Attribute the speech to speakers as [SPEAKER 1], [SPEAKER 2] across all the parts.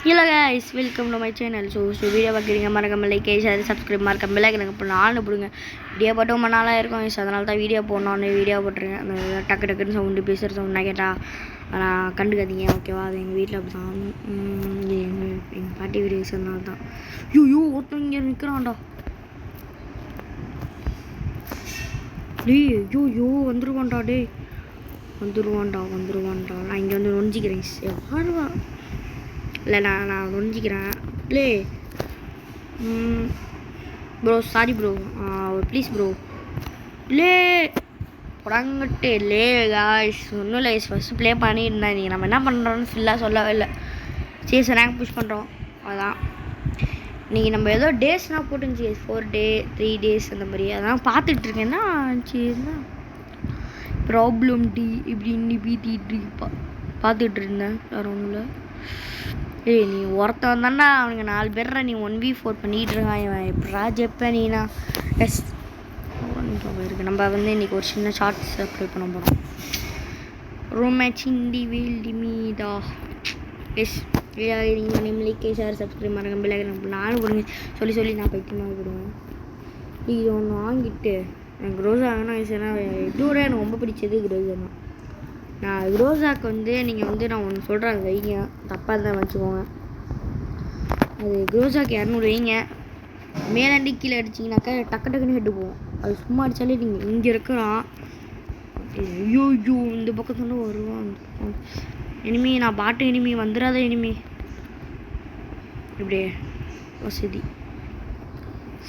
[SPEAKER 1] Hello guys, welcome to my channel. So video பார்க்குறீங்க மறக்காம like share subscribe மறக்காம bell icon பண்ண on போடுங்க. வீடியோ போட்டு ரொம்ப நாளாக இருக்கும். அதனால தான் வீடியோ போடணும்னு வீடியோ போட்டுருங்க. அந்த டக்கு டக்குன்னு சவுண்டு பேசுகிற சவுண்ட் கேட்டால் நான் கண்டுக்காதீங்க ஓகேவா? அது எங்கள் வீட்டில் அப்படி தான் எங்கள் பாட்டி வீடியோஸ் அதனால தான். ஐயோ ஒருத்தன் இங்கே நிற்கிறான்டா. டேய் ஐயோ வந்துருவான்டா. டேய் வந்துருவான்டா. நான் இங்கே வந்து நொஞ்சிக்கிறேன். எவ்வளவா இல்லை நான் நொஞ்சிக்கிறேன். Play bro sorry bro please bro லே புடங்கிட்டு லே காய்ஸ் ஒன்றும் இல்லை. ஃபஸ்ட்டு ப்ளே பண்ணியிருந்தேன். நீங்கள் நம்ம என்ன பண்ணுறோன்னு ஃபுல்லாக சொல்லவே இல்லை. சரி ரேங்க் புஷ் பண்ணுறோம் அதான். இன்றைக்கி நம்ம ஏதோ டேஸ்னால் போட்டுருந்துச்சி 4 டே 3 டேஸ் அந்த மாதிரி அதான் பார்த்துட்ருக்கேன்னா சரிண்ணா ப்ராப்ளம் டி இப்படி பீத்திட்டு பார்த்துட்டு இருந்தேன். வேறு ஒன்றும் இல்லை. ஏய் நீ ஒருத்தன் தானே அவனுங்க 4 பேர்ற நீ 1v4 பண்ணிகிட்டு இருக்கான். இவன் எப்படா ஜெப்ப நீனா எஸ் இருக்குது. நம்ம வந்து இன்றைக்கி ஒரு சின்ன ஷார்ட்ஸ் அப்ளை பண்ண போகிறோம். ரூம் மேட்ச் இந்தி வீல்டி மீதா எஸ் நீங்கள் நிம்மதிக்கே ஷேர் சப்ஸ்கிரைப் மறக்க பிள்ளைங்க நானும் கொடுங்க சொல்லி நான் பைத்தியமாக போடுவேன். இது ஒன்று வாங்கிட்டு எனக்கு க்ரோஸா வாங்கினா இதோட எனக்கு ரொம்ப பிடிச்சது க்ரோஸா தான். நான் க்ரோஸாக்கு வந்து நீங்கள் வந்து நான் ஒன்று சொல்கிறேன் அது வைங்க, தப்பாக இருந்தால் வச்சுக்கோங்க. அது க்ரோஸாக்கு 200 வைங்க. மேலாண்டி கீழே அடிச்சிங்கனாக்கா டக்குன்னு ஹெட்டு போவோம். அது சும்மா அடித்தாலே நீங்கள் இங்கே இருக்கிறான். ஐயோ இந்த பக்கத்துல வருவான். இனிமே நான் பாட்டு இனிமே வந்துடாத இனிமே இப்படியே வசதி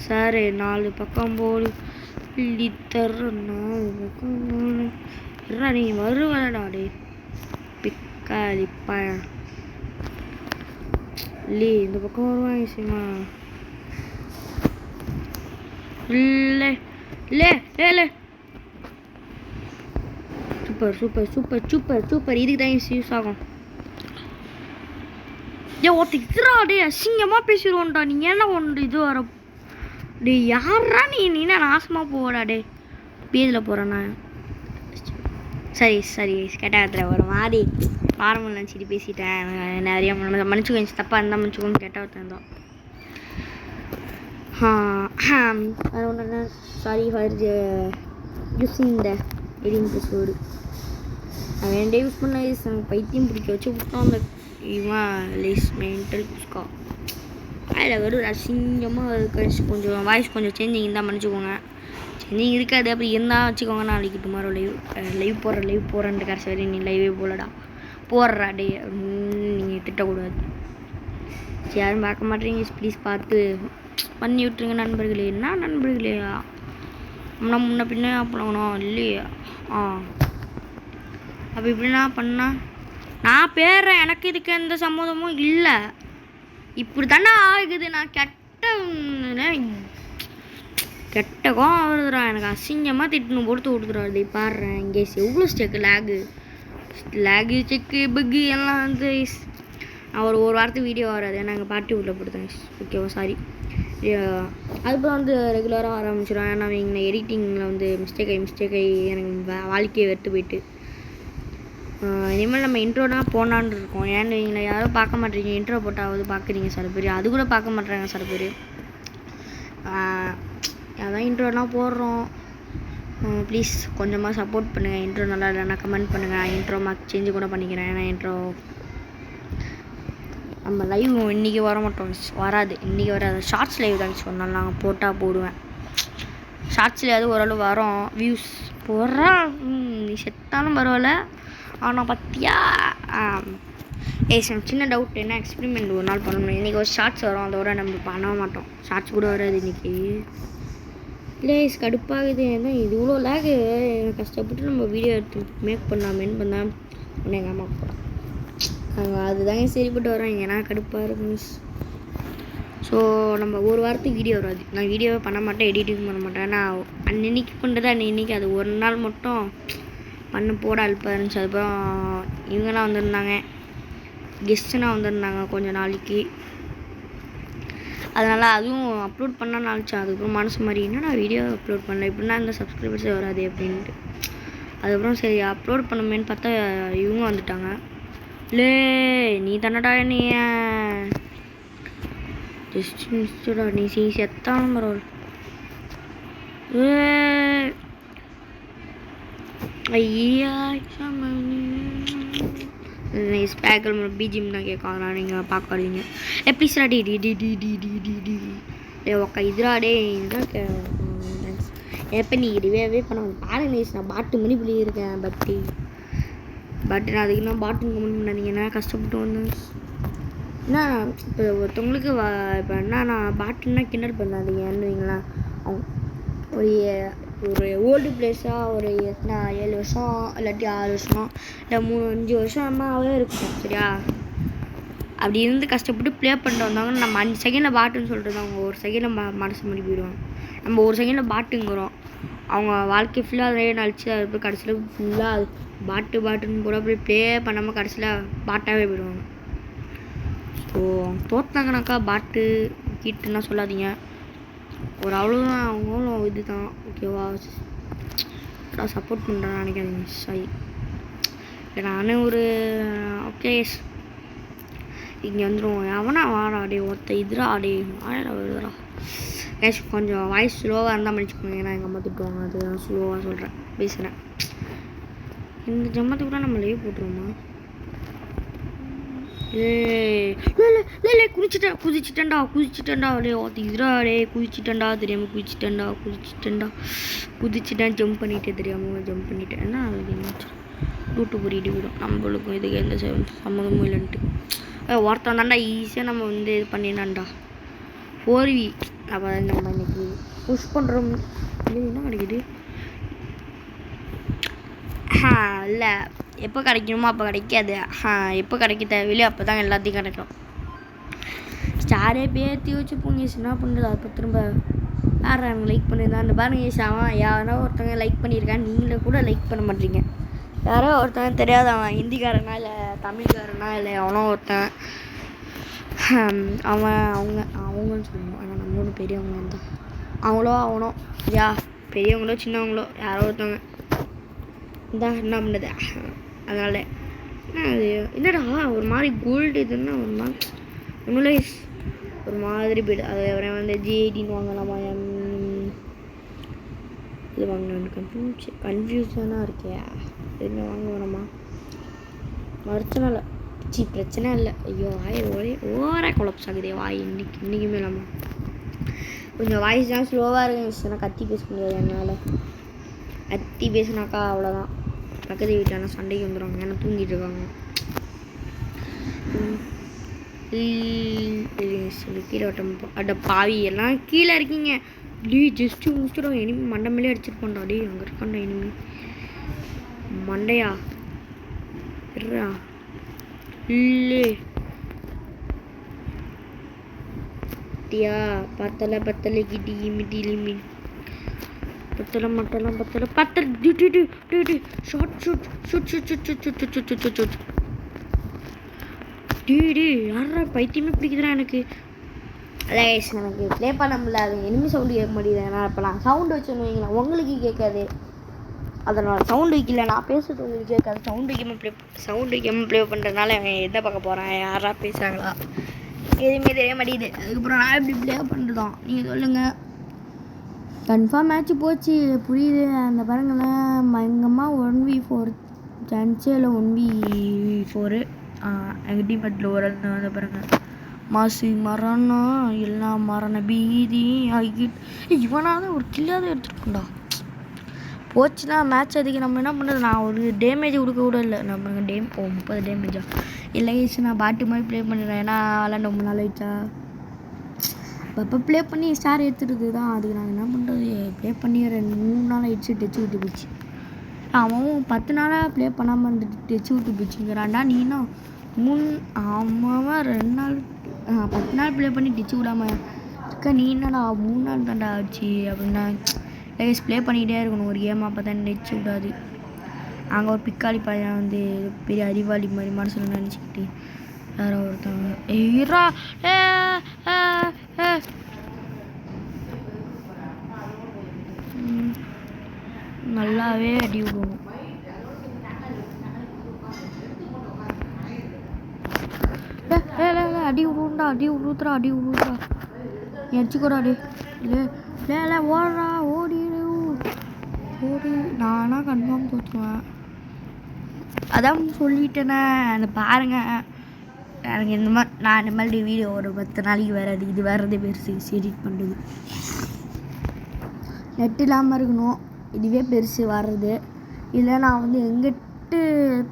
[SPEAKER 1] சார் 4 பக்கம் போல் தர்ற 4 பக்கம் நீ வருவாடா. டே பிக்காளிப்பா இல்லை இந்த பக்கம் வருவாங்க சிமா இல்லை இல்லை இல்லை சூப்பர் இதுக்கு தான் யூஸ் ஆகும். ஒருத்த இதுரா டே அசிங்கமாக பேசிடுவோம்டா. நீங்கள் என்ன ஒன்று இது வர டே யாரா நீ நாசமாக போடா. டே பேதில் போகிறேண்ணா சரி கெட்டாத்தில் ஒரு மாதிரி நார்மல் நினச்சிட்டு பேசிட்டேன். நிறைய மன்னிச்சுக்கோ தப்பாக இருந்தால் மன்னிச்சுக்கோன்னு கெட்ட ஒருத்தன் sorry for using the heading episode. அவன் ரெண்டே யூஸ் பண்ண எனக்கு பைத்தியம் பிடிக்க வச்சு விட்டான். அந்த இவன் லேஸ் மென்டல் புஸ்கா அதில் வெறும் அசிங்கமாக இருக்கு. கொஞ்சம் வாய்ஸ் கொஞ்சம் சேஞ்சிங் இருந்தால் மன்னிச்சுக்கோங்க. சேஞ்சிங் இருக்காது அப்படி இருந்தால் வச்சுக்கோங்க. நாளைக்கு டுமாரோ லைவ் போடுறேன்ட்டு கடைசி வரையும் நீ லைவே போலடா போடுறா டே நீங்கள் திட்டக்கூடாது. சரி யாரும் பார்க்க மாட்டேறீங்க ப்ளீஸ் பார்த்து பண்ணி விட்டுருங்க நண்பர்களே. என்ன நண்பர்களேயா முன்ன பின்ன பண்ணணும் இல்லையா? அப்போ இப்படின்னா பண்ணால் நான் பேர்றேன். எனக்கு இதுக்கு எந்த சம்மதமும் இல்லை. இப்படி தானே ஆகுது. நான் கெட்டகம் வருதுடா. எனக்கு அசிங்கமாக திட்டணும் கொடுத்து கொடுத்துடாது. பாடுறேன் இங்கே எவ்வளோ ஸ்டெக்கு லேகு செக்கு பக்கு எல்லாம் வந்து நான் ஒரு வாரத்துக்கு வீடியோ வராது. ஏன்னா எங்கள் பாட்டி வீட்டில் போடுத்தேன் ஓகேவா சாரி. அதுக்கப்புறம் வந்து ரெகுலராக ஆரம்பிச்சிடும். ஏன்னா இங்கே எடிட்டிங்கில் வந்து மிஸ்டேக் ஆகி எனக்கு வாழ்க்கையை வெட்டு போயிட்டு இனிமேல் நம்ம இன்ட்ரோனா போனான்னு இருக்கோம். ஏன்னு இவங்களை யாரும் பார்க்க மாட்டேறீங்க. இன்ட்ரோ போட்டாவது பார்க்குறீங்க சில பேர், அது கூட பார்க்க மாட்டேறாங்க சில பேர். அதான் இன்ட்ரோனா போடுறோம். ப்ளீஸ் கொஞ்சமாக சப்போர்ட் பண்ணுங்கள். இன்ட்ரோ நல்லா இல்லைன்னா கமெண்ட் பண்ணுங்கள். இன்ட்ரோ மார்க் சேஞ்சு கூட பண்ணிக்கிறேன். ஏன்னா இன்ட்ரோ நம்ம லைவ் இன்றைக்கி வராது. இன்றைக்கி வராது. ஷார்ட்ஸ் லைவ் தான் சொன்னால் நாங்கள் போட்டால் போடுவேன். ஷார்ட்ஸ்லேயாவது ஓரளவு வரும் வியூஸ் போடுறேன். நீ செத்தாலும் பரவாயில்ல. ஆனால் பார்த்தியா சின்ன டவுட் என்ன எக்ஸ்பெரிமெண்ட் ஒரு நாள் பண்ணணும். இன்றைக்கி ஒரு ஷார்ட்ஸ் வரும். அதோட நம்ம பண்ண மாட்டோம். ஷார்ட்ஸ் கூட வராது இன்றைக்கி. ப்ளேஸ் கடுப்பாகுது. ஏன்னா இது இவ்வளோ லேகு கஷ்டப்பட்டு நம்ம வீடியோ எடுத்து மேக் பண்ணாமேன்னு பண்ணால் ஒன்று எங்கள் அம்மா போகிறோம். அதுதாங்க சரிப்பட்டு வரோம். ஏன்னா கடுப்பாக இருக்கு மிஸ். ஸோ நம்ம ஒரு வாரத்துக்கு வீடியோ வராது. நான் வீடியோவே பண்ண மாட்டேன், எடிட்டிங் பண்ண மாட்டேன். நான் அன்னைக்கு பண்ணுறது அன்னைக்கு அது ஒரு நாள் மட்டும் பண்ண போட அல்பாக இருந்துச்சு. அதுக்கப்புறம் இவங்கெல்லாம் வந்திருந்தாங்க, கெஸ்ட்டுலாம் வந்திருந்தாங்க கொஞ்சம் நாளைக்கு. அதனால் அதுவும் அப்லோட் பண்ண நாளைச்சு. அதுக்கப்புறம் மனசு மாதிரி என்னடா வீடியோ அப்லோட் பண்ணல இப்படின்னா இந்த சப்ஸ்கிரைபர்ஸே வராது அப்படின்ட்டு. அதுக்கப்புறம் சரி அப்லோட் பண்ணுமேன்னு பார்த்தா இவங்க வந்துட்டாங்க. லே நீ தானடா நீ ஜஸ்ட் மிஸ்டடா நீ செத்தான் ப்ரோ ஐயா ஸ்பேக்கல் பிஜிஎம் தான் கேட்காதா நீங்கள் பார்க்காதீங்க ப்ளீஸ்ரா டி டி டி டி டி டி டி டி டே ஒக்கா இதுரா டே தேங்க்ஸ் எப்போ நீ ரிவே பண்ண பாருங்க நான் பாட்டு மணி புள்ளி இருக்கேன் பட்டு நான் அதுக்கு நான் பாட்டுன்னு கமெண்ட் பண்ணாதீங்கன்னா கஷ்டப்பட்டு வந்தேன் என்ன இப்போ ஒருத்தவங்களுக்கு இப்போ என்ன நான் பாட்டுன்னா கிண்டல் பண்ணாதீங்கன்னு வைங்களா அவங்க ஒரு ஓல்டு பிளேஸாக ஒரு 7 வருஷம் இல்லாட்டி 6 வருஷம் இல்லை 3-5 வருஷமாகவே இருக்கும் சரியா அப்படி இருந்து கஷ்டப்பட்டு ப்ளே பண்ணிட்டு வந்தாங்கன்னா நம்ம 5 செகண்டில் பாட்டுன்னு சொல்கிறது அவங்க ஒரு செகண்டில் மனசு மாறி போயிடுவாங்க நம்ம ஒரு செகண்டில் பாட்டுங்கிறோம் அவங்க வாழ்க்கை ஃபுல்லாக அதே நடிச்சு அது போய் கடைசியில் ஃபுல்லாக அது பாட்டுன்னு கூட போய் ப்ளே பண்ணாமல் கடைசியில் பாட்டாகவே போயிடுவாங்க ஸோ தோத்தாங்கனாக்கா பாட்டு கீட்டுன்னா சொல்லாதீங்க ஒரு அவ்வளோதான் அவங்களும் இது தான் ஓகேவா நான் சப்போர்ட் பண்ணுறேன் நினைக்காதீங்க சாரி இல்லை நானே ஒரு ஓகே இங்கே வந்துடும் எவனா வாடா ஆடே ஒருத்த இதுரா ஆடே வாடா வருதுரா கொஞ்சம் வாய்ஸ் ஸ்லோவாக இருந்தால் மன்னிச்சுக்கோங்க ஏன்னா எங்கள் அம்மா திட்டுவாங்க அது நான் ஸ்லோவாக சொல்கிறேன் பேசுகிறேன் இந்த ஜம்மத்துக்கு கூட நம்ம லைவ் போட்டுருவோமா குதிச்சிட்டேன்டா டே இதுரா டே தெரியாமல் குதிச்சிட்டேன் ஜம்ப் பண்ணிட்டேன் தெரியாமல் ஜம்ப் பண்ணிட்டேன் என்ன யூடியூப் போயிட்டு விடும் நம்மளுக்கும் இதுக்கு எந்த சம்மந்தமும் இல்லைன்ட்டு ஒருத்தன் தாண்டா ஈஸியாக நம்ம வந்து இது பண்ணிடலாம்டா 4v அப்போ நம்ம இன்னைக்கு புஷ் பண்ணுறோம் என்ன கிடைக்குது இல்லை எப்போ கிடைக்கணுமோ அப்போ கிடைக்காது எப்போ கிடைக்க தேவையில்லையோ அப்போ தான் எல்லாத்தையும் கிடைக்கும் ஸ்டாரே பேர்த்தி வச்சு போங்க என்ன பண்ணுறது அப்போ திரும்ப யார் அவங்க லைக் பண்ணியிருந்தா அந்த பாருங்க அவன் யாரோ ஒருத்தவங்க லைக் பண்ணியிருக்கான் நீங்களே கூட லைக் பண்ண மாட்டீங்க யாரோ ஒருத்தவன் தெரியாதவன் ஹிந்திக்காரனா இல்லை தமிழ்காரனா இல்லை அவனோ ஒருத்தன் அவங்கன்னு சொல்லணும் ஆனால் நம்மளோட பெரியவங்க தான் அவனோ பெரியவங்களோ சின்னவங்களோ யாரோ ஒருத்தவங்க இதான் என்ன பண்ணுது அதனால் அது என்னடா ஒரு மாதிரி கோல்டு இதுன்னா ஒரு மாதிரி ஒன்றும் ஒரு மாதிரி போய்டு அது அவரை வந்து ஜிஐடின்னு வாங்கலாமா இது வாங்கினேன் கன்ஃபியூஷனாக இருக்கே என்ன வாங்க வேணாமா பிரச்சனை இல்லை ஐயோ வாய் ஓவராக கொலப்ஸ் ஆகுதே வாய் இன்றைக்குமே இல்லாமல் கொஞ்சம் வாய்ஸ் தான் ஸ்லோவாக இருக்குன்னு கத்தி பேச முடியாது என்னால் கத்தி பேசினாக்கா அவ்வளோதான் பக்கத்து வீட்டான சண்டைக்கு வந்துடுவாங்க ஏன்னா தூங்கிட்டு இருக்காங்க கீழே அட பாவி எல்லாம் கீழே இருக்கீங்க ஜஸ்ட்டு முடிச்சிடும் இனிமே மண்டை மேலே அடிச்சிருப்போண்டா டே அங்கே இருக்காண்டா இனிமே மண்டையா இருறா இல்லை டியா பத்தலை கிட்டி மிட்டி பத்தலை ஷார்ட் டி யாரா பைத்தியமே பிடிக்குதுடா எனக்கு எனக்கு ப்ளே பண்ண முடியல அது இனிமே சவுண்டு கேட்க மாட்டேங்குது ஏன்னா இப்போ நான் சவுண்டு வச்சுன்னு வைங்களா உங்களுக்கு கேட்காது அதனால் சவுண்டு வைக்கல நான் பேசுறது உங்களுக்கு கேட்காது சவுண்டு வைக்காமல் ப்ளே பண்ணுறதுனால எதை பார்க்க போகிறேன் யாரா பேசுகிறாங்களா எதுவுமே தெரிய மாட்டேங்குது அதுக்கப்புறம் நான் எப்படி ப்ளே பண்ணுறதான் நீங்கள் சொல்லுங்கள் கன்ஃபார்ம் மேட்ச்சு போச்சு புரியுது அந்த பாருங்களேன் எங்கம்மா 1v4 சான்ஸே இல்லை 1v4 எங்கள் டீம் பட்டில் ஒரு வந்து பாருங்கள் மாசு மரணம் எல்லாம் மரண பீதி ஆகிட்டு இவனாவது ஒரு கில்லாவது எடுத்துருக்கோண்டா போச்சுன்னா மேட்ச் அதுக்கு நம்ம என்ன பண்ணுறது நான் ஒரு டேமேஜ் கொடுக்க கூட இல்லை நம்ம 30 டேமேஜா இல்லை நான் பாட்டு மாதிரி ப்ளே பண்ணிடுறேன் ஏன்னா விளாண்டு ரொம்ப நாள் ஆயிடுச்சா இப்போ ப்ளே பண்ணி ஸ்டார் எடுத்துடுது தான் அதுக்கு நாங்கள் என்ன பண்ணுறது ப்ளே பண்ணி 3 நாள் ஆயிடுச்சு டச்சு விட்டு போச்சு அவன் 10 நாளாக ப்ளே பண்ணாமல் இருந்துட்டு டச்சு விட்டு போச்சுங்கிறான்டா நீனா அவன் 2 நாள் 10 நாள் ப்ளே பண்ணி டச்சு விடாமல் இருக்க நீ என்னடா 3 நாள் தாண்டா ஆச்சு அப்படின்னா ப்ளே பண்ணிக்கிட்டே இருக்கணும் ஒரு கேம் அப்போ தான் டச்சு விடாது அங்கே ஒரு பிக்காளி பையன் வந்து பெரிய அறிவாளி மாதிரி மனசில் நினச்சிக்கிட்டு யாரோ ஒருத்தவங்க ஏரா நல்லாவே அடி விடுவோம் அடி விழுண்டா அடி விழுத்துறா நீ அடிச்சுக்கூடா அடி இல்லை ஓடுறா ஓடி நானா கன்ஃபார்ம் தோற்றுவேன். அதான் சொல்லிட்டேனே அந்த பாருங்க. எனக்கு நான் இந்த மாதிரி வீடியோ ஒரு 10 நாளைக்கு வராது. இது வர்றதே பெருசு எடிட் பண்ணுறது. நெட் இல்லாமல் இருக்கணும், இதுவே பெருசு வர்றது. இல்லை நான் வந்து எங்கிட்டு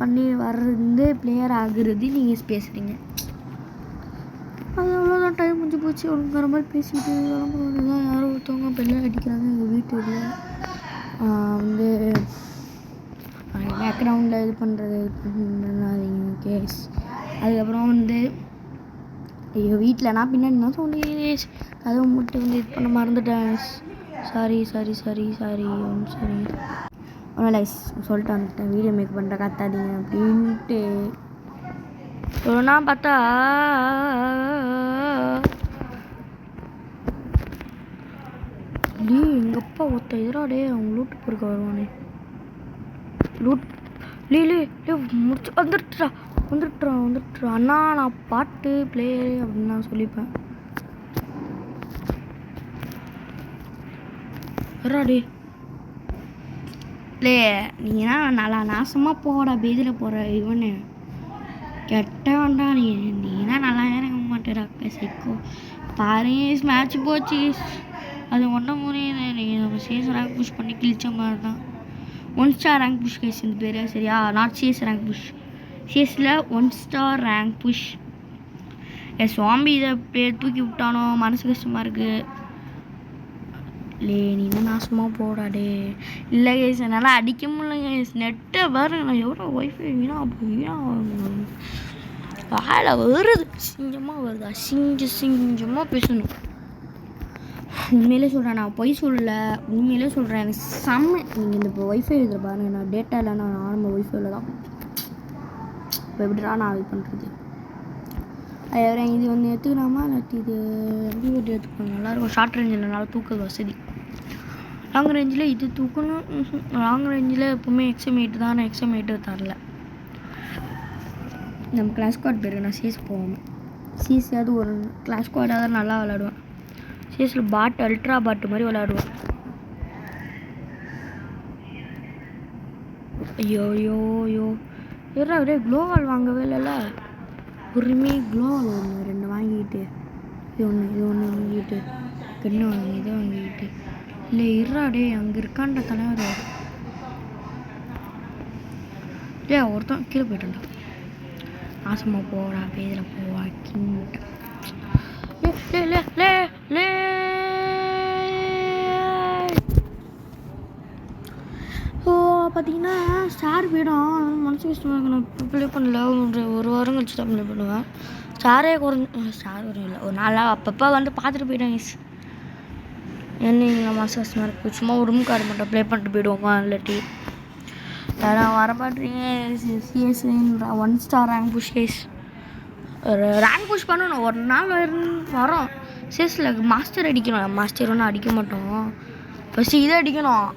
[SPEAKER 1] பண்ணி வர்றது பிளேயர் ஆகுறது நீங்கள் பேசுகிறீங்க. அது அவ்வளோதான், டைம் முடிஞ்சு போச்சு. ஒழுங்குற மாதிரி பேசிக்கிட்டு தான் யாரோ ஒருத்தவங்க பெல்லாம் அடிக்கிறாங்க எங்கள் வீட்டில். வந்து பேக்ரவுண்டில் இது பண்ணுறது கேஸ். அதுக்கப்புறம் வந்து ஐயோ வீட்டில் நான் பின்னாடி தான் சொல்லி கதவு மட்டும் வந்து இது பண்ண மறந்துட்டேன். சாரி ஒன்றும் இல்லை சொல்லிட்டு வந்துட்டேன். வீடியோ மேக் பண்ணுற கத்தாதீங்க அப்படின்ட்டு சொல்லணும்னா பார்த்தா எங்கள் அப்பா ஒருத்த எதிராடே அவங்க லூட்டு பொறுக்க வருவானே. முடிச்சு வந்துட்டுறா அண்ணா நான் பாட்டு பிளேயரு அப்படின்னு நான் சொல்லிப்பேன். வராடே லே நீனா நல்லா நாசமாக போடா பேதியில் போகிற இவனு கெட்ட வேண்டாம். நீனா நல்லா இறங்க மாட்டேடா சைக்கோ. பாருங்க மேட்ச் போச்சு. அது ஒன்றும் முறையுது. நீங்கள் நம்ம சிஎஸ் ரேங்க் புஷ் பண்ணி கிழிச்ச மாதிரி தான். 1 ஸ்டார் ரேங்க் புஷ் கேஸ் இந்த பேர் சரியா, நாட் சிஎஸ் ரேங்க் புஷ். சிஎஸ்ல 1 ஸ்டார் ரேங்க் புஷ். என் சுவாமி இதை பேர் தூக்கி விட்டானோ மனசு கஷ்டமாக இருக்குது. நீ என்ன நாசமாக போடாடே. இல்லை கேஸ் என்னால் அடிக்க முடியல கேஸ். நெட்டை பாருங்க நான் எவ்வளோ ஒய்ஃபை வீணா வாழை வருது சிங்கமாக வருது. சிங்கமாக பேசணும். உண்மையிலே சொல்கிறேன், நான் பொய் சொல்லலை, உண்மையிலே சொல்கிறேன். எனக்கு செம்ம. நீங்கள் இந்த இப்போ ஒய்ஃபை இதில் பாருங்கள், நான் டேட்டா இல்லை, நான் நார்மல் ஒய்ஃபைல தான். இப்போ எப்படிடா நான் இது பண்ணுறது? அது இது வந்து எடுத்துக்கலாமா இல்லாட்டி இது எப்படி ஒரு எடுத்துக்கணும்? நல்லாயிருக்கும். ஷார்ட் ரேஞ்சில் நல்லா தூக்க வசதி. லாங் ரேஞ்சில் இது தூக்கணும். லாங் ரேஞ்சில் எப்போவுமே எக்ஸமேட்டு தான். நான் எக்ஸமேட்டு தரல. நம்ம கிளாஸ் ஸ்குவாட் பேர் நான் சிஎஸ் போவேன். சிஎஸ்யாவது ஒரு கிளாஸ் ஸ்குவாடாவது நல்லா விளாடுவேன். சிஎஸ்ல பாட் அல்ட்ரா பாட்டு மாதிரி விளாடுவேன். ஐயோ அப்படியே க்ளோவால் வாங்கவே இல்லைல்ல. ஒருமே க்ளோவால் 2 வாங்கிக்கிட்டு இது ஒன்று வாங்கிக்கிட்டு கண்ணு வாங்கி இதை வாங்கிக்கிட்டு இல்லை இருறாடே அங்கே இருக்கான்ற தலைவர். ஒருத்தன் கீழே போயிட்டான்டா. நாசமாக போடா பேதில் போவா கிட்ட. பார்த்தீங்கன்னா ஸ்டார் போயிடும். மனசு கஷ்டமாக இருக்கு. நான் இப்போ ப்ளே பண்ணல. ஒரு வாரம் கழிச்சு தான் ப்ளே பண்ணுவேன். ஸ்டாரே ஸ்டார் வரும் இல்லை ஒரு நாளாக அப்பப்போ வந்து பார்த்துட்டு போயிட்டேன். என்ன மனசு கஷ்டமாக இருக்குது. சும்மா ஒரு ரூம் கார்டு மட்டும் ப்ளே பண்ணிட்டு போயிடுவோமா இல்லாட்டி யாரும் வர மாட்டேறீங்க. சிஎஸ் 1 ஸ்டார் ரேங்க் புஷ் கேஸ் ரேங்க் புஷ் பண்ணணும். ஒரு நாள் வரோம். சிஎஸ்ல மாஸ்டர் அடிக்கணும். மாஸ்டர் ஒன்றும் அடிக்க மாட்டோம். ஃபஸ்ட்டு இதை அடிக்கணும்.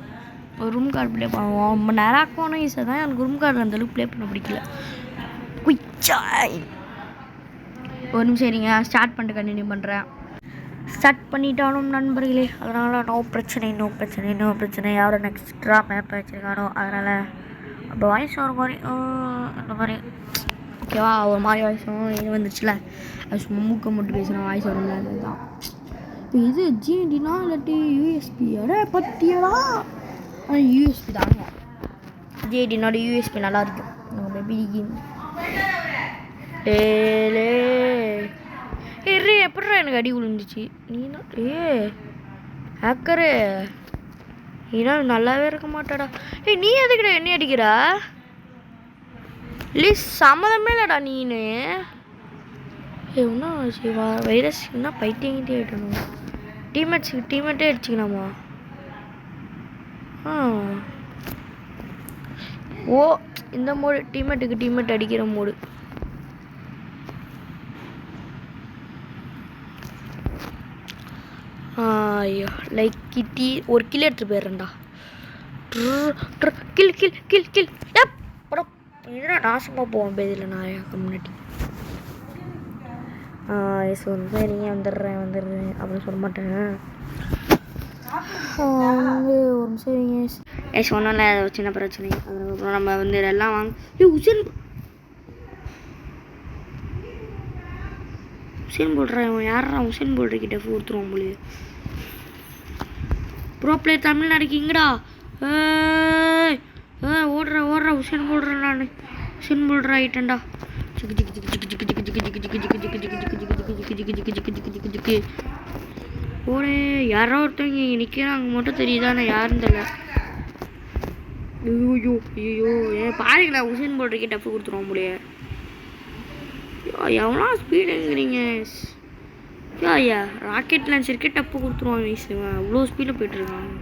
[SPEAKER 1] ஒரு ரூம் கார்டு ப்ளே பண்ணுவோம். ரொம்ப நேரம் ஆக்கணும். ஈஸியாக தான் எனக்கு ரூம் கார்டு அந்தளவுக்கு ப்ளே பண்ண பிடிக்கல. குயிச்சாய் ஒரு நிமிஷம் சரிங்க. ஸ்டார்ட் பண்ணிட்டு கண்டினியூ பண்ணுறேன். ஸ்டார்ட் பண்ணிட்டாலும் நண்பர்களே. அதனால் நோ பிரச்சனை. யாரும் எக்ஸ்ட்ரா மேப் வச்சுருக்கானோ அதனால் அப்போ வாய்ஸ் ஒரு மாதிரி அந்த மாதிரி ஓகேவா. ஒரு மாதிரி வாய்ஸும் இது வந்துச்சுல. அது சும்மா மூக்க மட்டும் பேசுகிறேன். வாய்ஸ் வரும்ல அதுதான். இப்போ இது ஜிஎன்டினா இல்லாட்டி யூஎஸ்பி பற்றியடா. யூஎஸ்பி தாங்க. ஜிஎன்டினோட யூஎஸ்பி நல்லாயிருக்கும். நம்ம பிடிக்கும். எப்படிடா எனக்கு அடி விழுந்துச்சு? நீனா ஹேக்கரு நீனா நல்லாவே இருக்க மாட்டாடா. நீ எதுக்குடா என்ன அடிக்கிறா? சம்மதமே இல்லைடா நீனு. இன்னும் வைரஸ் இன்னும் பைத்தியங்கிட்டே ஆகிட்டணும். டீம்மேட்டே அடிச்சிக்கலாமா? ஓ இந்த மோடு டீம்மேட் அடிக்கிற மோடு. ஐயோ லைக் கிட்டி ஒரு கில் எடுத்துட்டு போயிடுறேன்டா. கில் இதெல்லாம் நாசமாக போவோம் பேதில் நான் கம்யூனிட்டி. எஸ் சரிங்க வந்துடுறேன் அப்படின்னு சொல்ல மாட்டேன். ஒரு சரிங்க எஸ் ஒன்றும் இல்லை, சின்ன பிரச்சனை. அதுக்கப்புறம் நம்ம வந்து எல்லாம் வாங்க. உசேன் போல்றேன் யாரா உசேன் போல்றக்கிட்ட கொடுத்துருவோம் போலியே. ப்ரோ பிளேயர் தமிழ்நாடு இருக்கீங்கடா. ஓடுற உசேன் போல்றேன் நான். உசேன் போல்ற ஆகிட்டேன்டா. ஓடே யாரோ ஒருத்தவங்க இங்கே நிற்கிறாங்க மட்டும் தெரியுதா, நான் யாருன்னு தெரியல. ஐயோ பாருங்களா உசேன் போல்றக்கே டப்பு கொடுத்துருவோம் போலியே. எவ்வளோ ஸ்பீடுங்கிறீங்க ஐயா. ராக்கெட் லான்ச்சருக்கே டப்பு கொடுத்துருவான் வீசுவேன். அவ்வளோ ஸ்பீடில் போய்ட்டுருக்கான்.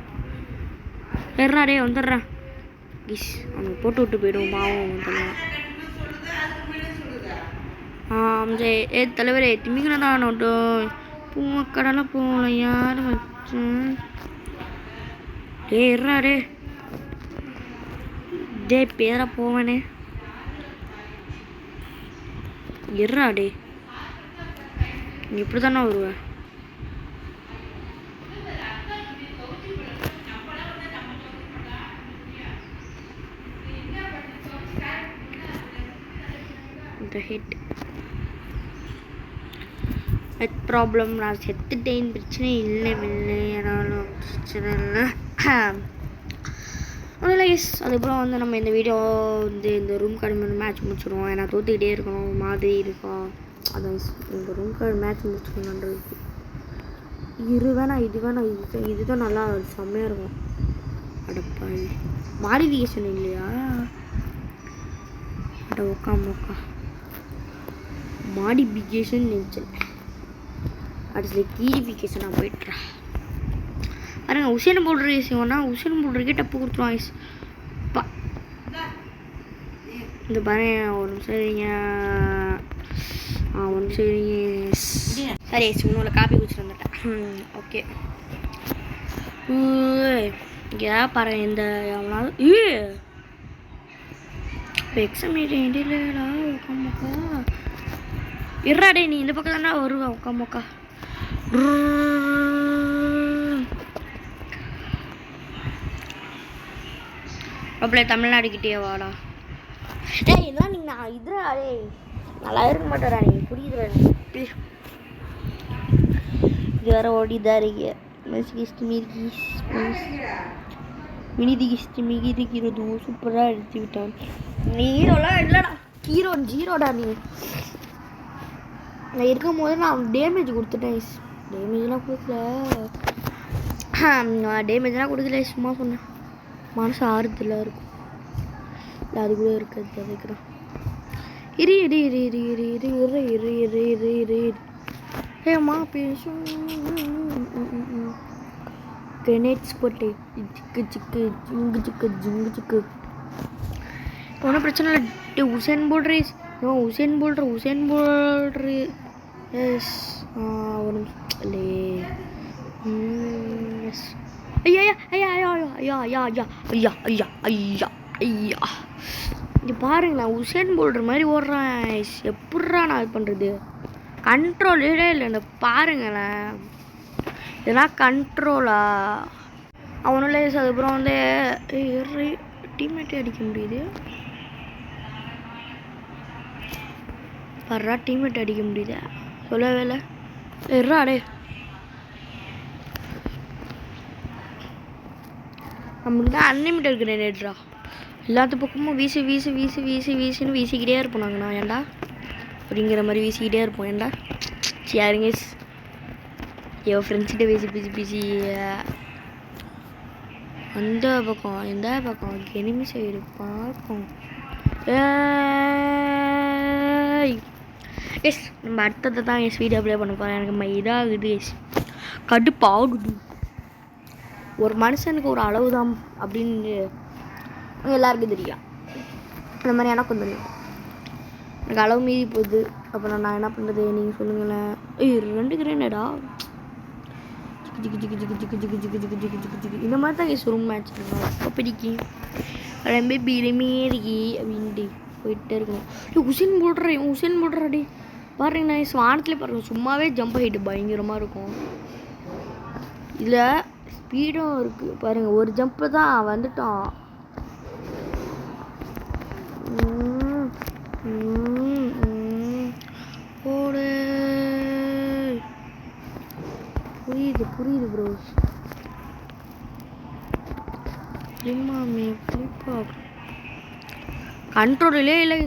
[SPEAKER 1] ஏறாடே வந்துடுறேன் கிஸ். அவனுக்கு போட்டு விட்டு போய்டுவோம் பாவம் தலைவன். தலைவரே திமிங்கலம் தான் நோட்டும் பூமக்கடலாம் போகல யாரும் வச்சேன். ஏறாடே பேரா போவானே. எர்றாடே நீ இப்படி தானே வருவேன். ப்ராப்ளம் நான் செத்துட்டேன். பிரச்சனை இல்லை ஆனாலும் பிரச்சனை இல்லை. ஒன்றும் எஸ். அதுக்கப்புறம் வந்து நம்ம இந்த வீடியோ வந்து இந்த ரூம் கார்டு மேட்ச் முடிச்சிடுவோம். ஏன்னா தோத்துக்கிட்டே இருக்கணும் மாதிரி இருக்கா. அதான் இந்த ரூம் கார்டு மேட்ச் முடிச்சுக்கணுன்றது. இது வேணாம் இதுதான் நல்லா செம்மையாக இருக்கும். அடப்பா மாடிஃபிகேஷன் இல்லையா? அட ஓக்கா மாடிஃபிகேஷன் நினச்சேன். அடுத்தது கீடிஃபிகேஷனாக போய்ட்டுறா பாருங்க. உசேன் போல்ற விஷயம்னா உசேன் போல்றக்கே டப்பு கொடுத்துருவாங்க. இந்த பாருங்க ஒரு நிமிஷம் சரிங்க. சரி இன்னொரு காப்பி குடிச்சிட்டு வந்துட்டேன். ஓகே இங்கே பாருங்க. இந்த எவனாவது இப்போ எக்ஸாம் இல்லைடா உட்காமக்கா. இறாடே நீ இந்த பக்கம் தானே வருவா உட்காமக்கா. அப்படியே தமிழ்நாடுக்கிட்டே வாடா. இதெல்லாம் நீங்கள் இதுரா நல்லா இருக்க மாட்டேறா. நீங்கள் புரியுதுடா இது வேற ஓடிதான் இருக்கீங்க. மினிதிகிறது சூப்பராக எடுத்து விட்டான். ஹீரோலாம் இல்லைடா. ஜீரோடா நீ. நான் இருக்கும் போது நான் டேமேஜ் கொடுத்துட்டேன். டேமேஜ்லாம் கொடுக்கல சும்மா சொன்னேன். மனசு ஆறுதலாக இருக்கும். இல்லை அது கூட இருக்கிறது அதுக்குறான். ஏமா பேசும் கிரெனேட்ஸ் போட்டு ஜிங்கு ஒன்றும் பிரச்சனை இல்லை. உசேன் போல்ற எஸ் ஒரு இல்லை. எஸ் ஐயா இங்கே பாருங்களா உசேன் போல்ற மாதிரி ஓடுறான். எப்பட்றா நான் இது பண்ணுறது? கண்ட்ரோலே இல்லை. இந்த பாருங்களேன் இதெல்லாம் கண்ட்ரோலா? அவனும் இல்லை. அதுக்கப்புறம் வந்து டீம்மேட்டே அடிக்க முடியுது. வர்றா டீம்மேட் அடிக்க முடியுது. சொல்லவே இல்லை. எர்றாடே நம்மளுக்கு தான் அன்லிமிட்டட் கிரேனேட்ரா. எல்லாத்து பக்கமும் வீசின்னு வீசிக்கிட்டே இருப்போம் நாங்கண்ணா. ஏன்டா அப்படிங்கிற மாதிரி வீசிக்கிட்டே இருப்போம். ஏன்டா யாருங்க என் ஃப்ரெண்ட்ஸ்கிட்ட பேசி அந்த பக்கம் இந்த பக்கம் எனிமி சைடு பார்ப்போம். எஸ் நம்ம அடுத்ததை தான் என் வீடியோ அப்ளை பண்ண போகிறேன். எனக்கு இதாகுது. எஸ் கடுப்பாகுது. ஒரு மனுஷனுக்கு ஒரு அளவு தான் அப்படின்னு எல்லாருக்கும் தெரியும். அந்த மாதிரி எனக்கும் தெரியும். எனக்கு அளவு மீறி போகுது. அப்புறம் நான் என்ன பண்ணுறது நீங்கள் சொல்லுங்களேன். 2 கிரேனேடா இந்த மாதிரி தான் கேஸ் ரூம் மேட்ச் அப்போ பிடிக்கும். ரொம்ப பிரமியே இருக்கி அப்படின்ட்டு போயிட்டே இருக்கணும். உசேன் போடுறாடி பாருங்க நைஸ், வானத்துலேயே பாருங்கள் சும்மாவே ஜம்ப் ஹைட்டு பயங்கரமாக இருக்கும். இதில் ஸ்பீடும் இருக்குது பாருங்கள். ஒரு ஜம்ப்பு தான் வந்துட்டோம். ஓடு. புரியுது புரியுது ப்ரோ. கண்ட்ரோலே இல்லை.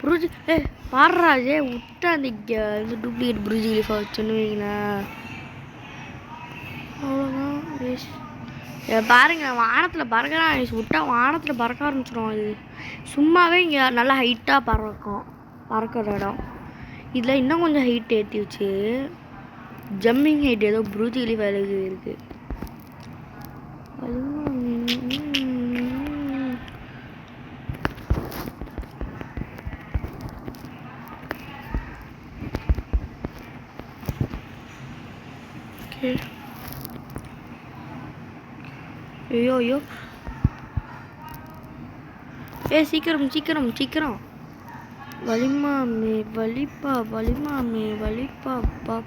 [SPEAKER 1] புரிஞ்சு பாடுறா விட்டா அந்த டூப்ளிகேட் புரிஞ்சு லீஃபா வச்சுன்னு வைங்களா, அவ்வளோதான் வேஸ்ட். பாருங்க வானத்தில் பறக்கிறான் விட்டா வானத்தில் பறக்க ஆரம்பிச்சிடும். இது சும்மாவே இங்கே நல்லா ஹைட்டாக பறக்கிற இடம். இதில் இன்னும் கொஞ்சம் ஹைட் ஏற்றி வச்சு ஜம்மிங் ஹைட் ஏதோ புரூஜ் லீஃப் வேலைக்கு இருக்குது. ஐயோ ஐயோ சீக்கிரம் சீக்கிரம் சீக்கிரம். வலிமாமே வலிப்பா வலிமாமே வலிப்பா பா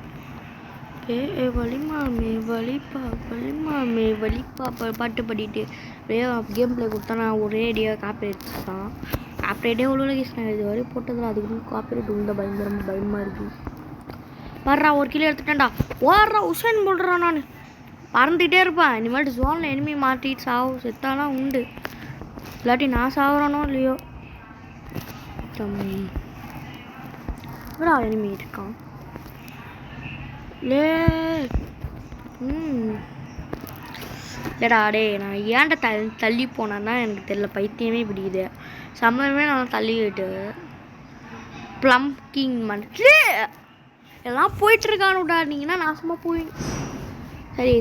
[SPEAKER 1] வலிமாமே வலிப்பா வலிமாமே வலிப்பா பாட்டு பாடிட்டு கேம் பிளே கொடுத்தா நான் ஒரே ஐடியா காப்பிரைட் தான். காப்பிரைட்டே அவ்வளோ கேஸ் இது வரையும் போட்டதில்ல. அதுக்கு காப்பிரைட் உள்ள பயமாக இருக்குது. வர்றா ஒரு கிலோ எடுத்துட்டேன்டா. ஓடுறா உசேன் போடுறான். நான் பறந்துகிட்டே இருப்பேன். இனிமேட்டு ஜோனில் எனிமி மாட்டிட்டு செத்தானா உண்டு. இல்லாட்டி நான் சாகுறானோ இல்லையோ. எனிமி இருக்கான் லே. இல்லடா டே நான் ஏன்டா தள்ளி போனேன்னா எனக்கு தெரியல. பைத்தியமே பிடிக்குது. சம்மந்தமே நான் தள்ளிக்கிட்டு ப்ளம்கிங் மந்த்லி எல்லாம் போயிட்டுருக்கானுடா. நீங்கன்னா நாசமாக போய் சரி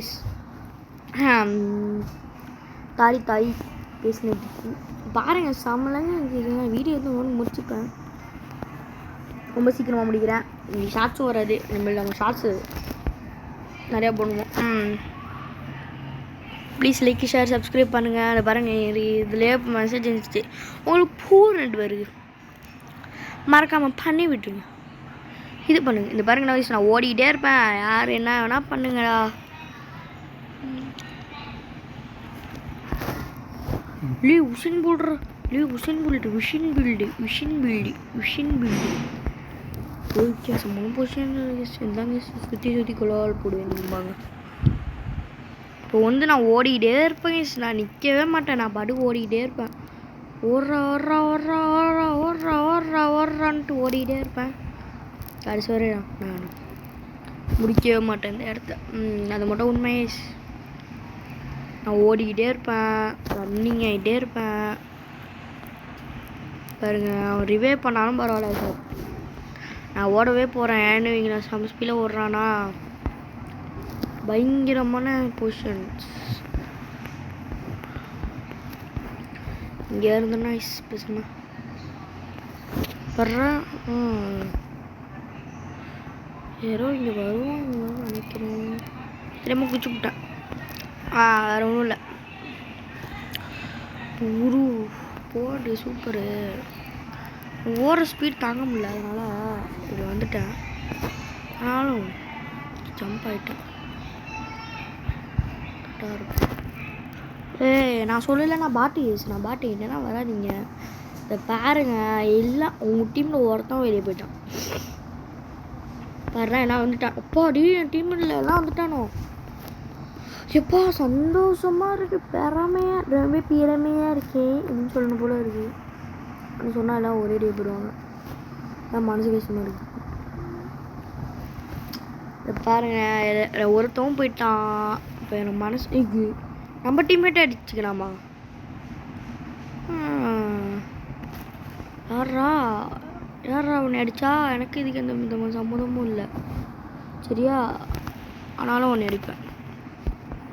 [SPEAKER 1] தாய் பேசினதுக்கு பாருங்கள். சம்மலங்க வீடியோ வந்து முடிச்சுப்பேன். ரொம்ப சீக்கிரமாக முடிக்கிறேன். இன்னைக்கு ஷார்ட்ஸும் வராது. நம்ம ஷார்ட்ஸு நிறையா பண்ணுவோம். ப்ளீஸ் லைக் ஷேர் சப்ஸ்கிரைப் பண்ணுங்கள். அதை பாருங்கள் இதுலேயே மெசேஜ் இருந்துச்சு உங்களுக்கு பூர் வருது. மறக்காமல் பண்ணி விட்டுருங்க. இது பண்ணுங்கள். இந்த பாருங்க நான் ஓடிக்கிட்டே இருப்பேன். யார் என்ன வேணால் பண்ணுங்கடா. உஷின் போடுற உஷின் பில்டு வித்தியாசமான பொசிஷன் இருந்தாங்க. சுற்றி கொள்ளால் போடுவேன். இப்போ வந்து நான் ஓடிக்கிட்டே இருப்பேன். நான் நிற்கவே மாட்டேன். நான் பாட்டுக்கு ஓடிக்கிட்டே இருப்பேன். ஓடுறான்ட்டு ஓடிக்கிட்டே இருப்பேன். கடைசி வரை நான் முடிக்கவே மாட்டேன் இந்த இடத்த. அது மட்டும் உண்மை. நான் ஓடிக்கிட்டே இருப்பேன். ரன்னிங் ஆகிட்டே இருப்பேன். பாருங்க அவன் ரிவைவ் பண்ணாலும் பரவாயில்ல சார். நான் ஓடவே போகிறேன். ஏன்னு வைங்களேன் செம்ம ஸ்பீடில் ஓடுறானா. பயங்கரமான பொசிஷன்ஸ் இங்கே இருந்தேன்னா பேசுனா வர்றேன். யாரோ இங்கே வருவாங்க நினைக்கிறேன். திரும்ப குச்சி விட்டேன். வேறு ஒன்றும் இல்லை. போடு சூப்பரு. ஓடுற ஸ்பீட் தாங்க முடியல. அதனால் இது வந்துட்டேன். ஆனாலும் ஜம்ப் ஆகிட்டேன். கரெக்டாக இருக்கும். நான் சொல்லலை நான் பாட்டு என்னன்னா வராதிங்க. இதை பாருங்க எல்லாம் உங்கள் டீமில் ஒருத்தன் வெளியே போயிட்டான். பாருறேன் என்ன வந்துட்டான். அப்பாடி என் டீமில் எல்லாம் வந்துட்டானோ. எப்பா சந்தோஷமாக இருக்குது. ரொம்ப பெருமையாக இருக்கேன் அப்படின்னு சொல்லணும் போல இருக்குது. அப்படின்னு சொன்னால் எல்லாம் ஒரே டே போயிடுவாங்க. எல்லாம் மனசு கஷ்டமாக இருக்குது. இதை பாருங்கள் ஒருத்தவும் போயிட்டான். இப்போ எனக்கு மனசு நம்ம டீம்மேட்டே அடிச்சுக்கலாமா. யாரா அவனை அடித்தா எனக்கு இதுக்கு எந்த விதமான சம்மதமும் இல்லை சரியா. ஆனாலும் அவனை அடிப்பேன்.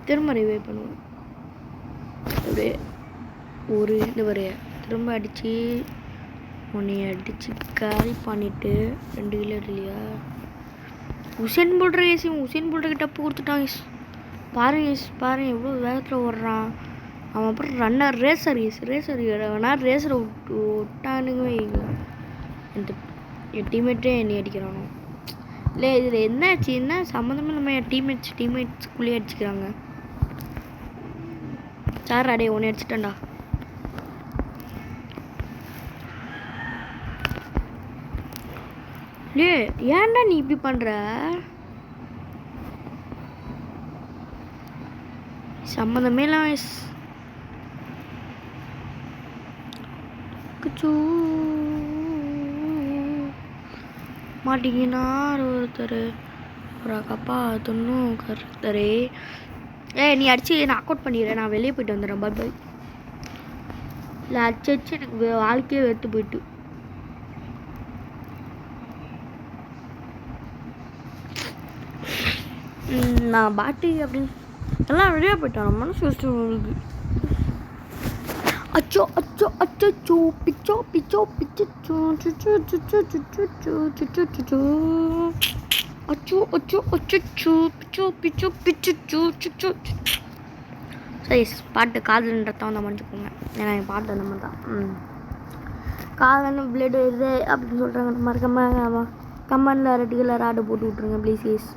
[SPEAKER 1] திரும்ப ரிவைவ் பண்ணுவேன். அப்படியே ஒரு இந்த வரைய திரும்ப அடித்து உன்னை அடித்து காலி பண்ணிவிட்டு 2 கிலோ இல்லையா. உசேன் போல்ட்ரு கிட்ட டப்பு கொடுத்துட்டாங்க. பாருங்க எவ்வளோ வேகத்தில் ஓடுறான். அவன் அப்புறம் ரன்னர் ரேசர் வேணா ரேசரை விட்டானுங்க வைங்க. என் டீம்மேட்டே என்னை அடிக்கிறானோ இல்லை. இதில் என்னாச்சு, என்ன சம்மந்தமாக நம்ம என் டீம்மேட்ஸ்குள்ளேயே அடிச்சுக்கிறாங்க. சார் அடே ஒன்று அடிச்சிட்டேன்டா. லே ஏன்டா நீ இப்படி பண்ணுற? சம்மந்தமே இல்லாம மாட்டிக்கினார் ஒருத்தர் கப்பா தொன்னும் கருத்தரே. நீ அடிச்சு நான் அக்கௌண்ட் பண்ணிடுறேன், நான் வெளியே போயிட்டு வந்துடுறேன். பாய் பாய். இல்லை அடிச்சு எனக்கு வாழ்க்கையே வெறுத்து போயிட்டு. நான் பாட்டு அப்படின்னு எல்லாம் வெளியே போயிட்டேன். நம்ம மனசு வச்சு அச்சோ அச்சோ அச்சோ பிச்சோ பிச்சோ பிச்சோ அச்சோ அச்சோ அச்சோ பிச்சோ பிச்சோ பிச்சோ. சரி பாட்டு காதல்ன்றதான் வந்து மன்னிச்சுக்கோங்க. ஏன்னா என் பாட்டு அந்த மாதிரி தான். காதல் பிளேடு இது அப்படின்னு சொல்கிறாங்க. மறக்காம கமெண்டில் ரெட் கலர் ஆடு போட்டு விட்ருங்க ப்ளீஸ்.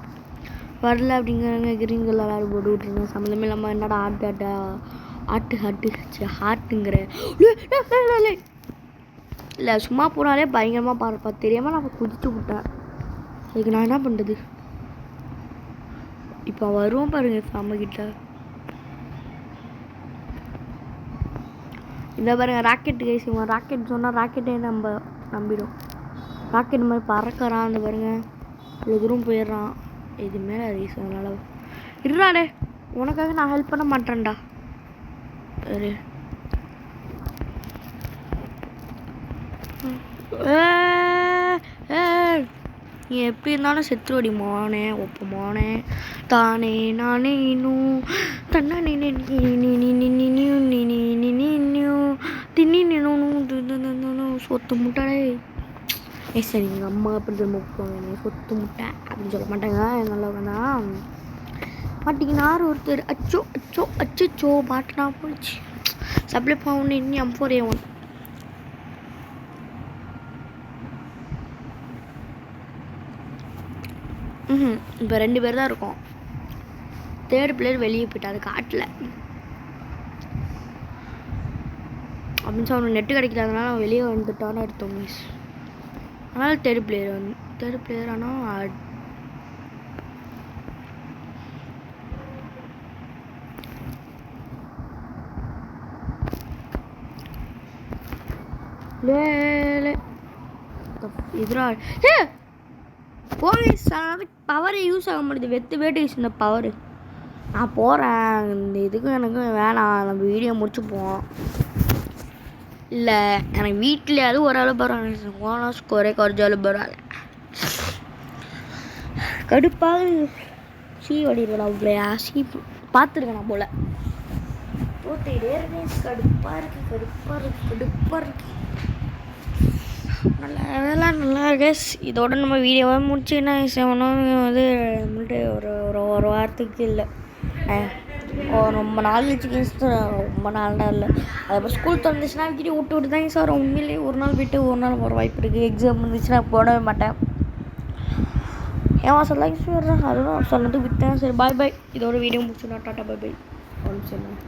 [SPEAKER 1] வரல அப்படிங்கிறவங்க கிரீன் கலர் ஆடு போட்டு விட்ருங்க. சம்மந்தமே இல்லாமல் என்னடா ஹார்ட்டுங்கிற இல்லை சும்மா போனாலே பயங்கரமாக பார்ப்பா. தெரியாமல் நான் குதிச்சு விட்டேன். அதுக்கு நான் என்ன பண்ணுறது? இப்போ வருவோம் பாருங்க நம்மக்கிட்ட. இந்த பாருங்க ராக்கெட்டு கைசுவோம். ராக்கெட் சொன்னால் ராக்கெட்டே நம்பிடும். ராக்கெட் மாதிரி பறக்கிறான். அந்த பாருங்க இவ்வளோ தூரம் போயிடுறான். இது மேலே ரீஸ் அதனால இருடாடே, உனக்காக நான் ஹெல்ப் பண்ண மாட்டேன்டா. சரி நீ எப்படி இருந்தாலும் செத்துருவடி மோனே ஒப்ப மோனே தானே நானே இன்னும் தன்னா சொத்து முட்டாடே. சரி எங்கள் அம்மா அப்படி சொல்லுவாங்க சொத்து முட்டை அப்படின்னு சொல்ல மாட்டாங்க. நல்லவங்க தான். மாட்டிக்கினார் ஒருத்தர். அச்சோ அச்சோ அச்சோ மாட்டினா போயிடுச்சு. சப்ளை பவுன் இன்னும் M4A1. இப்போ 2 பேர் தான் இருக்கோம். 3rd பிளேயர் வெளியே போயிட்டா. அது காட்டல அப்படின்னு சொல்லி அவனுக்கு நெட்டு கிடைக்காதனால அவன் வெளியே வந்துட்டான்னு அர்த்தம் மிஸ். அதனால் 3rd பிளேயர் ஆனால் இதுரா போலீஸ் பவரை யூஸ் ஆக முடியுது. வெட்டு யூஸ் இந்த பவரு. நான் போகிறேன். இந்த இதுக்கும் எனக்கு வேணாம். நம்ம வீடியோ முடிச்சுப்போம். இல்லை எனக்கு வீட்டிலையாவது ஓரளவு பரவாயில்ல. போனஸ் குறைஞ்சாலும் பரவாயில்ல. கடுப்பாக சீ ஓடிடுவேன். அவ்வளோயா சீ பார்த்துருக்கேன் நான் போல். கடுப்பாக இருக்கு. நல்லா கேஸ். இதோட நம்ம வீடியோவை முடிச்சுன்னா வந்து ஒரு வாரத்துக்கு இல்லை ரொம்ப நாள் கழிச்சு ரொம்ப நாள்தான் இல்லை. அதுக்கப்புறம் ஸ்கூல் திறந்துச்சுன்னா வீடியோ விட்டு தான் சார். உண்மையிலேயே ஒரு நாள் விட்டு ஒரு நாள் போகிற வாய்ப்பு இருக்குது. எக்ஸாம் இருந்துச்சுன்னா போடவே மாட்டேன். ஏன் சொல்லாங்க சொல்கிறேன். அதுதான் சொன்னது விட்டேன். சரி பாய் பாய். இதோட வீடியோ முடிச்சுனா டாட்டா பாய் பாய். ஒன்று சொன்னேன்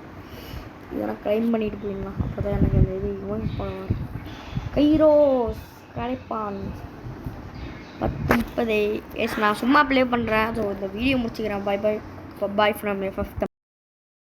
[SPEAKER 1] இதெல்லாம் க்ளைம் பண்ணிட்டு போயிடலாம். அப்போ தான் எனக்கு அந்த இது யூஸ் பண்ணுவார். கைரோஸ் கரைப்பான் 10:30. நான் சும்மா ப்ளே பண்ணுறேன். ஸோ இந்த வீடியோ முடிச்சுக்கிறேன். பாய் பாய் ஃப்ரம்